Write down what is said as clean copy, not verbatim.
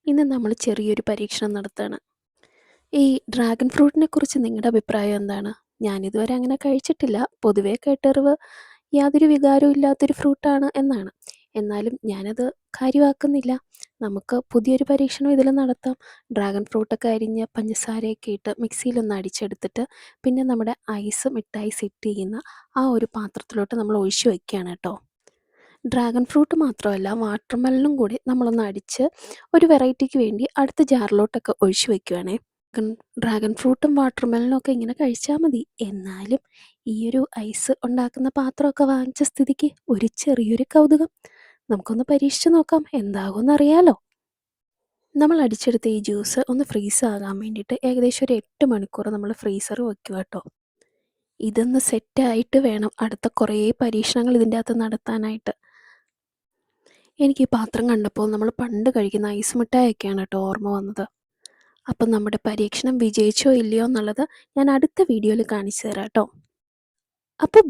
ഇന്ന് നമ്മൾ ചെറിയൊരു പരീക്ഷണം നടത്തുകയാണ്. ഈ ഡ്രാഗൺ ഫ്രൂട്ടിനെക്കുറിച്ച് നിങ്ങളുടെ അഭിപ്രായം എന്താണ്? ഞാനിതുവരെ അങ്ങനെ കഴിച്ചിട്ടില്ല. പൊതുവേ കേട്ടറിവ് യാതൊരു വികാരവും ഇല്ലാത്തൊരു ഫ്രൂട്ടാണ് എന്നാണ്. എന്നാലും ഞാനത് കാര്യമാക്കുന്നില്ല. നമുക്ക് പുതിയൊരു പരീക്ഷണം ഇതിൽ നടത്താം. ഡ്രാഗൺ ഫ്രൂട്ടൊക്കെ അരിഞ്ഞ് പഞ്ചസാരയൊക്കെ ഇട്ട് മിക്സിയിലൊന്ന് അടിച്ചെടുത്തിട്ട് പിന്നെ നമ്മുടെ ഐസ് മിഠായി സെറ്റ് ചെയ്യുന്ന ആ ഒരു പാത്രത്തിലോട്ട് നമ്മൾ ഒഴിച്ച് വയ്ക്കുകയാണ് കേട്ടോ. ഡ്രാഗൺ ഫ്രൂട്ട് മാത്രമല്ല വാട്ടർമെലനും കൂടി നമ്മളൊന്ന് അടിച്ച് ഒരു വെറൈറ്റിക്ക് വേണ്ടി അടുത്ത ജാറിലോട്ടൊക്കെ ഒഴിച്ച് വയ്ക്കുവാണേ. ഡ്രാഗൺ ഡ്രാഗൺ ഫ്രൂട്ടും വാട്ടർമെലനും ഒക്കെ ഇങ്ങനെ കഴിച്ചാൽ മതി. എന്നാലും ഈയൊരു ഐസ് ഉണ്ടാക്കുന്ന പാത്രമൊക്കെ വാങ്ങിച്ച സ്ഥിതിക്ക് ഒരു ചെറിയൊരു കൗതുകം. നമുക്കൊന്ന് പരീക്ഷിച്ച് നോക്കാം, എന്താകുമെന്നറിയാലോ. നമ്മൾ അടിച്ചെടുത്ത ഈ ജ്യൂസ് ഒന്ന് ഫ്രീസ് ആകാൻ വേണ്ടിയിട്ട് ഏകദേശം ഒരു 8 മണിക്കൂർ നമ്മൾ ഫ്രീസറിൽ വയ്ക്കുക കേട്ടോ. ഇതൊന്ന് സെറ്റായിട്ട് വേണം അടുത്ത കുറേ പരീക്ഷണങ്ങൾ ഇതിൻ്റെ അകത്ത് നടത്താനായിട്ട്. എനിക്ക് ഈ പാത്രം കണ്ടപ്പോൾ നമ്മൾ പണ്ട് കഴിക്കുന്ന ഐസ് മിഠായിയൊക്കെയാണ് കേട്ടോ ഓർമ്മ വന്നത്. അപ്പം നമ്മുടെ പരീക്ഷണം വിജയിച്ചോ ഇല്ലയോ എന്നുള്ളത് ഞാൻ അടുത്ത വീഡിയോയിൽ കാണിച്ചു തരാം കേട്ടോ. അപ്പോൾ